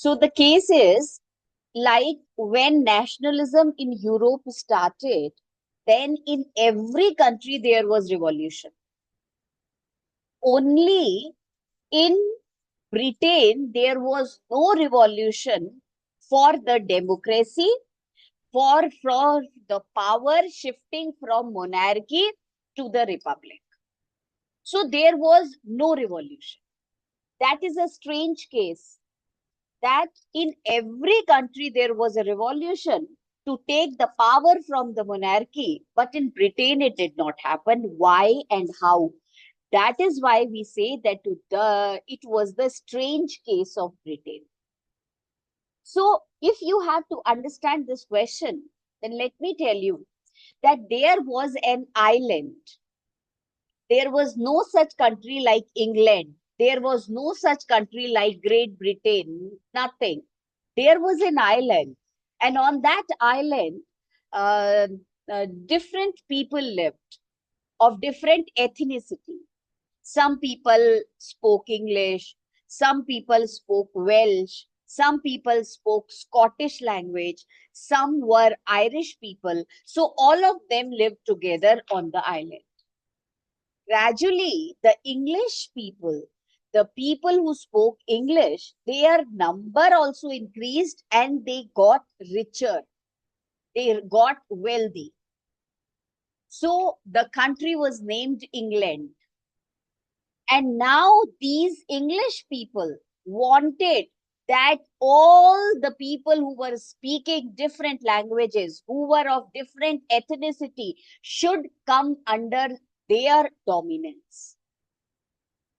So the case is like when nationalism in Europe started, then in every country there was revolution. Only in Britain there was no revolution for the democracy, for the power shifting from monarchy to the republic. So there was no revolution. That is a strange case, that in every country there was a revolution to take the power from the monarchy, but in Britain it did not happen. Why and how? That is why we say that it was the strange case of Britain. So, if you have to understand this question, then let me tell you that there was an island. There was no such country like England. There was no such country like Great Britain. Nothing. There was an island. And on that island, uh, different people lived of different ethnicity. Some people spoke English, some people spoke Welsh, some people spoke Scottish language, some were Irish people. So all of them lived together on the island. Gradually, the English people, the people who spoke English, their number also increased and they got richer. They got wealthy. So the country was named England. And now these English people wanted that all the people who were speaking different languages, who were of different ethnicity, should come under their dominance.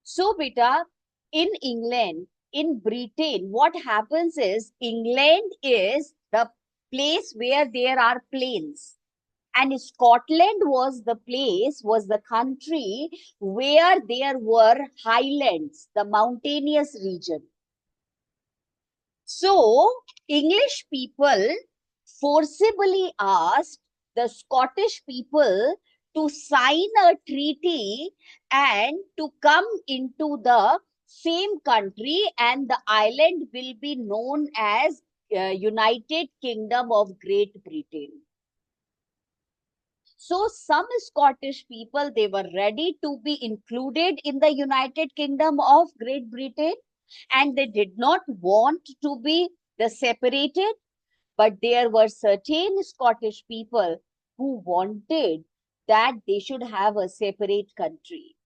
So, beta, in England, in Britain, what happens is England is the place where there are plains, and Scotland was the place, was the country where there were highlands, the mountainous region. So, English people forcibly asked the Scottish people to sign a treaty and to come into the same country, and the island will be known as United Kingdom of Great Britain. So some Scottish people, they were ready to be included in the United Kingdom of Great Britain, and they did not want to be the separated, but there were certain Scottish people who wanted that they should have a separate country.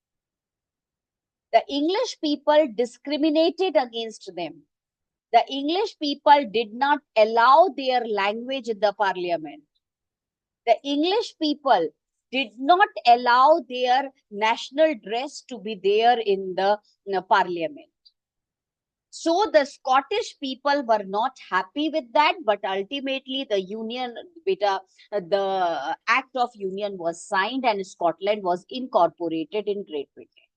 The English people discriminated against them. The English people did not allow their language in the parliament. The English people did not allow their national dress to be there in the parliament. So the Scottish people were not happy with that, but ultimately the the Act of Union was signed and Scotland was incorporated in Great Britain.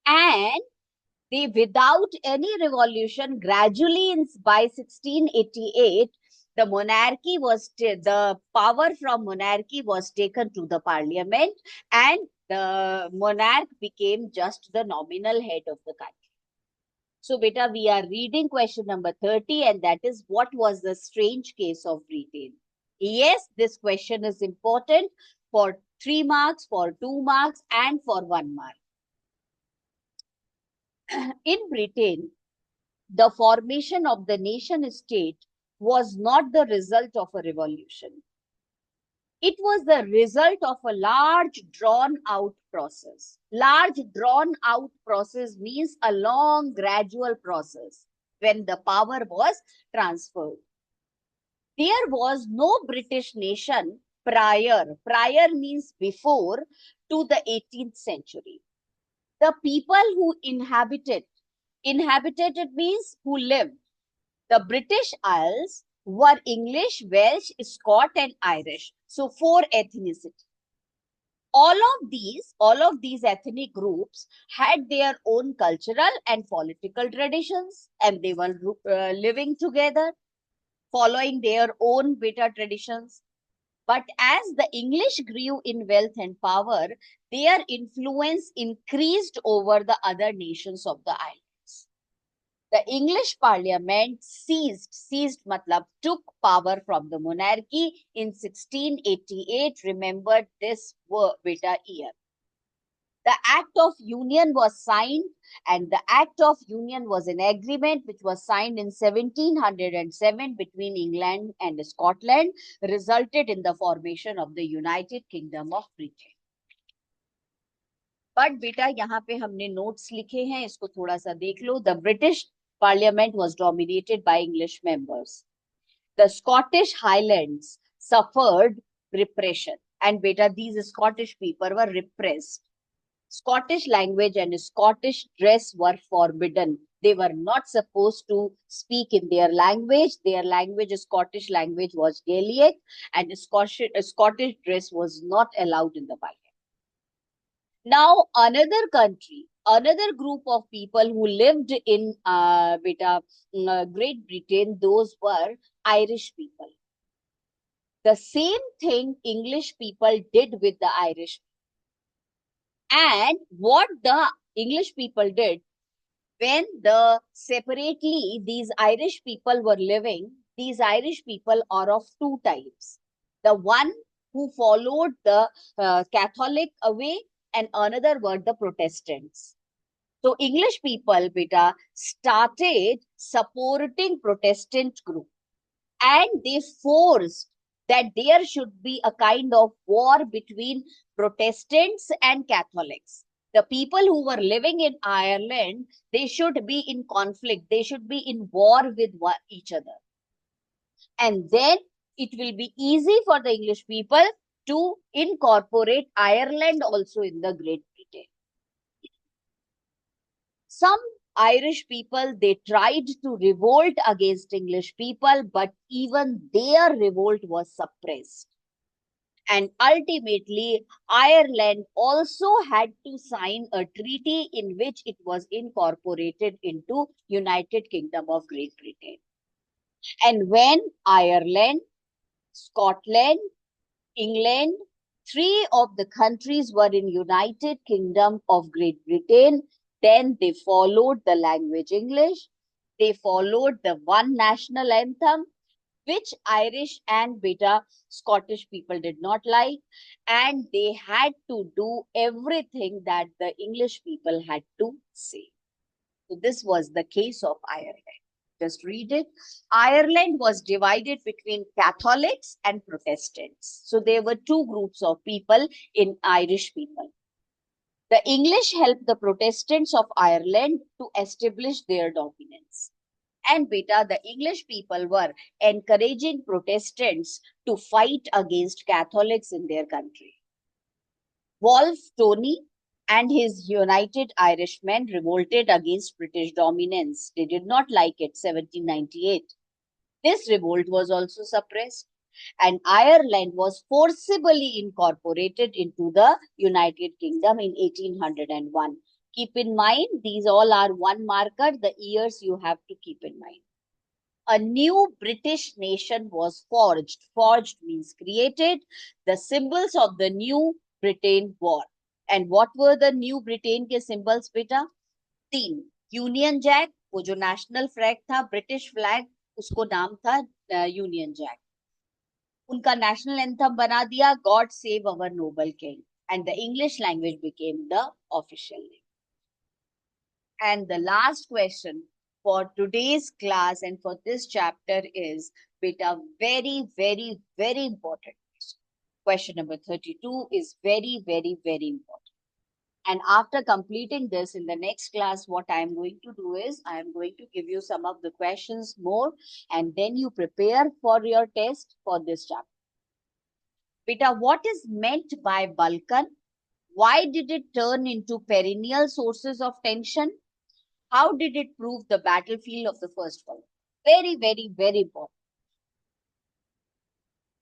And they, without any revolution, gradually by 1688, the monarchy was, the power from monarchy was taken to the parliament, and the monarch became just the nominal head of the country. So, beta, we are reading question number 30, and that is, what was the strange case of Britain? Yes, this question is important for 3 marks, for 2 marks, and for 1 mark. In Britain, the formation of the nation state was not the result of a revolution. It was the result of a large drawn out process. Large drawn out process means a long gradual process when the power was transferred. There was no British nation prior. Prior means before to the 18th century. The people who inhabited it means who lived. The British Isles were English, Welsh, Scot, and Irish. So 4 ethnicities. All of these ethnic groups had their own cultural and political traditions, and they were living together, following their own beta traditions. But as the English grew in wealth and power, their influence increased over the other nations of the islands. The English Parliament seized matlab took power from the monarchy in 1688. Remember this beta year. The Act of Union was signed, and the Act of Union was an agreement which was signed in 1707 between England and Scotland, resulted in the formation of the United Kingdom of Britain. But बेटा यहाँ पे हमने notes लिखे हैं, इसको थोड़ा सा देख लो. The British parliament was dominated by English members. The Scottish highlands suffered repression, and beta these Scottish people were repressed. Scottish language and Scottish dress were forbidden. They were not supposed to speak in their language. Their language, Scottish language, was Gaelic, and Scottish dress was not allowed in the Bible. Now, another country, another group of people who lived in Great Britain, those were Irish people. The same thing English people did with the Irish. And what the English people did, when separately these Irish people were living, these Irish people are of two types. The one who followed the Catholic way, and another were the Protestants. So English people, beta, started supporting Protestant group, and they forced that there should be a kind of war between Protestants and Catholics. The people who were living in Ireland, they should be in conflict. They should be in war with each other. And then it will be easy for the English people to incorporate Ireland also in the Great Britain. Some Irish people, they tried to revolt against English people, but even their revolt was suppressed. And ultimately, Ireland also had to sign a treaty in which it was incorporated into United Kingdom of Great Britain. And when Ireland, Scotland, England, three of the countries were in United Kingdom of Great Britain, then they followed the language English. They followed the one national anthem, which Irish and beta Scottish people did not like. And they had to do everything that the English people had to say. So this was the case of Ireland. Just read it. Ireland was divided between Catholics and Protestants. So there were two groups of people in Irish people. The English helped the Protestants of Ireland to establish their dominance. And beta, the English people were encouraging Protestants to fight against Catholics in their country. Wolfe Tony and his United Irishmen revolted against British dominance. They did not like it, 1798. This revolt was also suppressed, and Ireland was forcibly incorporated into the United Kingdom in 1801. Keep in mind, these all are one marker, the years you have to keep in mind. A new British nation was forged. Forged means created. The symbols of the new Britain were. And what were the new Britain के symbols बेटा? तीन. Union Jack, वो जो national flag था, British flag, उसको नाम था Union Jack. उनका national anthem बना दिया, God save our noble king. And the English language became the official name. And the last question for today's class and for this chapter is beta very, very, very important. Question number 32 is very, very, very important. And after completing this in the next class, what I am going to do is I am going to give you some of the questions more, and then you prepare for your test for this chapter. Beta, what is meant by Balkan? Why did it turn into perennial sources of tension? How did it prove the battlefield of the First World? Very, very, very important.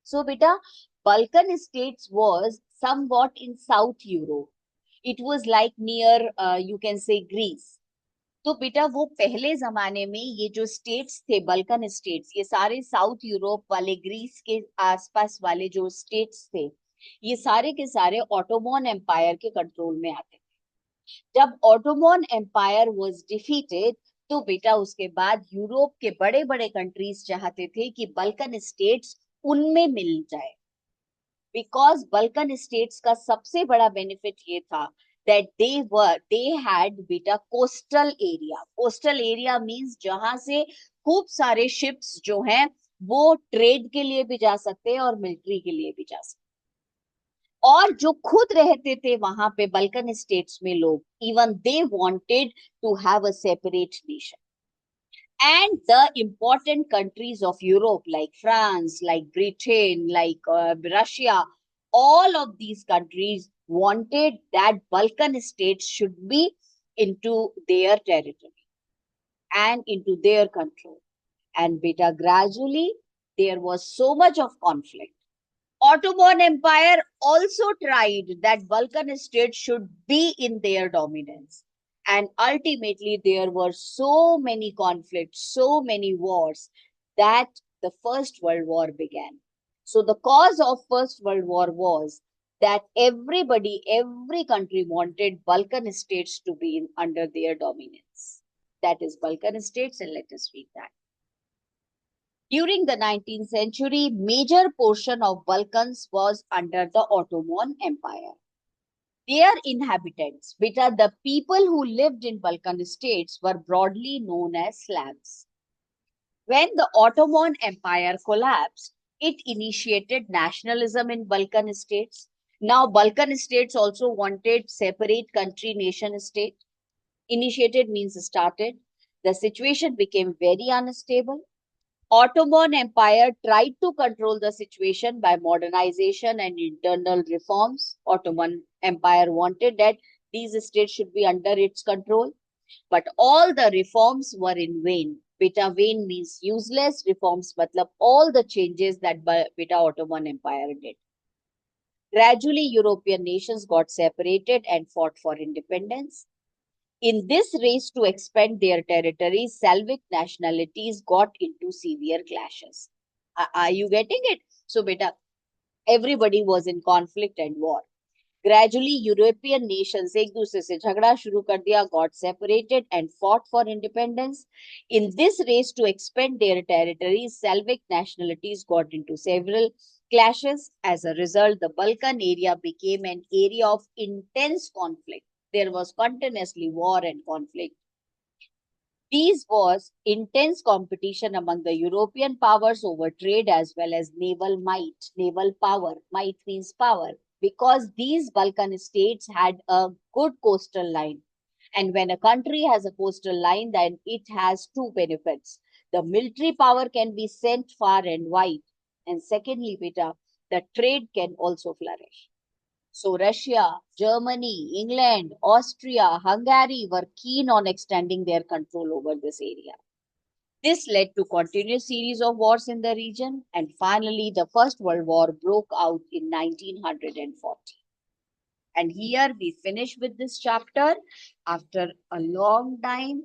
So, beta, Balkan states was somewhat in South Europe. It was like near, you can say, Greece. तो बेटा वो पहले जमाने में ये जो states थे, Balkan states, ये सारे साउथ यूरोप वाले, ग्रीस के आसपास वाले जो स्टेट्स थे, ये सारे के सारे ऑटोमन एम्पायर के कंट्रोल में आते थे. जब ऑटोमन एम्पायर वाज डिफीटेड, तो बेटा उसके बाद यूरोप के बड़े बड़े कंट्रीज चाहते थे कि बल्कन स्टेट्स उनमें मिल जाए, बिकॉज बल्कन स्टेट्स का सबसे बड़ा बेनिफिट ये था दैट दे हैड बेटा कोस्टल एरिया मींस जहां से खूब सारे शिप्स जो हैं वो ट्रेड के लिए भी जा सकते हैं और मिलिट्री के लिए भी जा सकते हैं। और जो खुद रहते थे वहां पे बल्कन स्टेट्स में लोग, even they wanted to have a separate nation. And the important countries of Europe, like France, like Britain, like Russia, all of these countries wanted that Balkan states should be into their territory and into their control. And beta, gradually there was so much of conflict. Ottoman Empire also tried that Balkan states should be in their dominance. And ultimately, there were so many conflicts, so many wars, that the First World War began. So the cause of First World War was that every country wanted Balkan states to be under their dominance. That is Balkan states, and let us read that. During the 19th century, major portion of Balkans was under the Ottoman Empire. Their inhabitants, beta, the people who lived in Balkan states, were broadly known as Slavs. When the Ottoman Empire collapsed, it initiated nationalism in Balkan states. Now, Balkan states also wanted separate country nation state. Initiated means started. The situation became very unstable. Ottoman Empire tried to control the situation by modernization and internal reforms. Ottoman Empire wanted that these states should be under its control, but all the reforms were in vain. Beta vain means useless. Reforms matlab all the changes that Beta Ottoman Empire did. Gradually, European nations got separated and fought for independence. In this race to expand their territories, Slavic nationalities got into severe clashes. Are you getting it? So, beta, everybody was in conflict and war. Gradually, European nations एक दूसरे से झगड़ा शुरू कर दिया, got separated and fought for independence. In this race to expand their territories, Slavic nationalities got into several clashes. As a result, the Balkan area became an area of intense conflict. There was continuously war and conflict. These was intense competition among the European powers over trade as well as naval might, naval power. Might means power, because these Balkan states had a good coastal line. And when a country has a coastal line, then it has two benefits. The military power can be sent far and wide. And secondly, beta, the trade can also flourish. So Russia, Germany, England, Austria, Hungary were keen on extending their control over this area. This led to continuous series of wars in the region, and finally the First World War broke out in 1940. And here we finish with this chapter after a long time.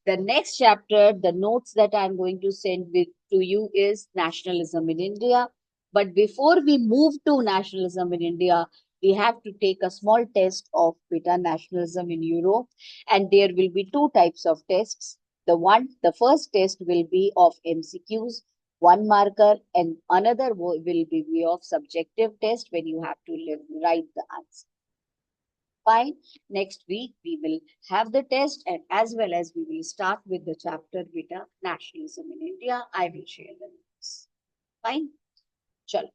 The next chapter, the notes that I'm going to send to you is nationalism in India. But before we move to nationalism in India, we have to take a small test of beta nationalism in Europe. And there will be two types of tests. The first test will be of MCQs, one marker, and another will be of subjective test when you have to write the answer. Fine. Next week we will have the test, and as well as we will start with the chapter beta nationalism in India. I will share the notes. Fine. Chalo.